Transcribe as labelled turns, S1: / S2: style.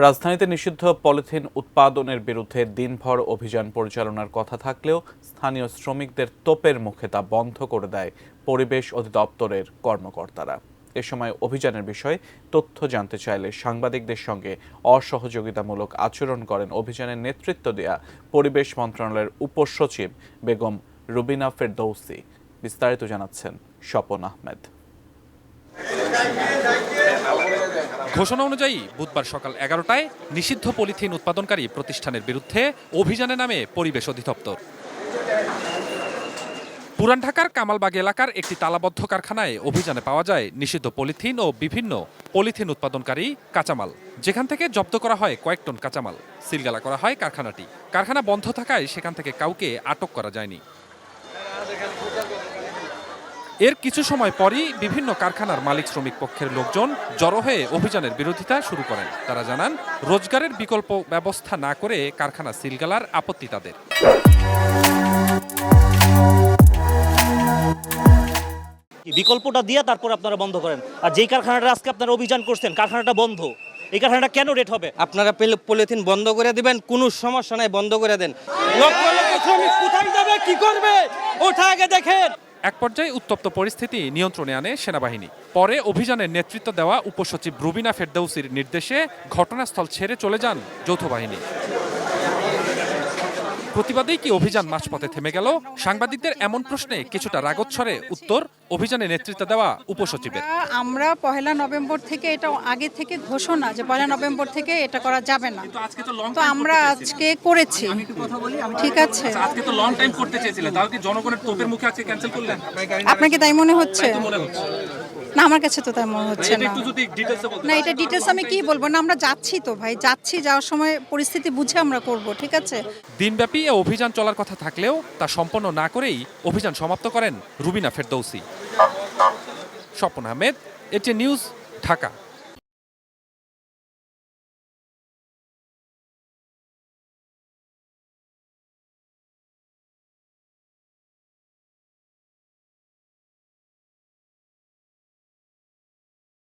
S1: রাজধানীতে নিষিদ্ধ পলিথিন উৎপাদনের বিরুদ্ধে দিনভর অভিযান পরিচালনার কথা থাকলেও স্থানীয় শ্রমিকদের তোপের মুখে তা বন্ধ করে দেয় পরিবেশ অধিদপ্তরের কর্মকর্তারা। এ সময় অভিযানের বিষয়ে তথ্য জানতে চাইলে সাংবাদিকদের সঙ্গে অসহযোগিতামূলক আচরণ করেন অভিযানের নেতৃত্ব দেয়া পরিবেশ মন্ত্রণালয়ের উপসচিব বেগম রুবিনা ফেরদৌসি। বিস্তারিত জানাচ্ছেন স্বপন আহমেদ।
S2: ঘোষণা অনুযায়ী বুধবার সকাল 11টায় নিষিদ্ধ পলিথিন উৎপাদনকারী প্রতিষ্ঠানের বিরুদ্ধে অভিযানে নামে পরিবেশ অধিদপ্তর। পুরান ঢাকার কামালবাগ এলাকার একটি তালাবদ্ধ কারখানায় অভিযানে পাওয়া যায় নিষিদ্ধ পলিথিন ও বিভিন্ন পলিথিন উৎপাদনকারী কাঁচামাল, যেখান থেকে জব্দ করা হয় কয়েক টন কাঁচামাল। সিলগালা করা হয় কারখানাটি। কারখানা বন্ধ থাকায় সেখান থেকে কাউকে আটক করা যায়নি। এর কিছু সময় পরই বিভিন্ন কারখানার মালিক শ্রমিক পক্ষের লোকজন জড়ো হয়ে অভিযানের বিরোধিতা শুরু করেন। তারা জানান, রোজগারের বিকল্প ব্যবস্থা না করে কারখানা সিলগালার আপত্তি তাদের।
S3: বিকল্পটা দিয়ে তারপর আপনারা বন্ধ করেন। আর যেই কারখানাটা আজকে আপনারা অভিযান করছেন, কারখানাটা বন্ধ, এই কারখানাটা কেন রেট হবে?
S4: আপনারা পলিথিন বন্ধ করে দিবেন, কোনো সমস্যা নাই, বন্ধ করে দেন। লক্ষ লক্ষ শ্রমিক কোথায় যাবে, কি করবে, ওটা আগে দেখেন।
S2: এক পর্যায়ে উত্তপ্ত পরিস্থিতি নিয়ন্ত্রণে আনে সেনাবাহিনী। পরে অভিযানের নেতৃত্ব দেওয়া উপসচিব রুবিনা ফেরদৌসির নির্দেশে ঘটনাস্থল ছেড়ে চলে যান যৌথ বাহিনী। প্রতিবাদেই কি অভিযান মাঝপথে থেমে গেল? সাংবাদিকদের এমন প্রশ্নে কিছুটা রাগচ্ছরে উত্তর অভিযানে নেতৃত্ব দেওয়া উপসচিবের।
S5: আমরা 1 নভেম্বর থেকে, এটা আগে থেকে ঘোষণা যে 1 নভেম্বর থেকে এটা করা যাবে না, তো আমরা আজকে করেছি। ঠিক আছে,
S2: আজকে তো লং টাইম করতে চেয়েছিলেন, তাহলে কি জনগণের তোপের মুখে আজকে ক্যান্সেল করলেন?
S5: আপনাকে তাই মনে হচ্ছে? না, আমার কাছে তো তাই মনে হচ্ছে না। না, এটা ডিটেলস আমি কি বলবো না, আমরা যাচ্ছি তো ভাই, যাচ্ছি, যাওয়ার সময় পরিস্থিতি বুঝে আমরা করব। ঠিক আছে।
S2: দিনব্যাপী এ অভিযান চলার কথা থাকলেও তা সম্পন্ন না করেই অভিযান সমাপ্ত করেন রুবিনা ফেরদৌসি। Swapan Ahmed, ATN News, Dhaka.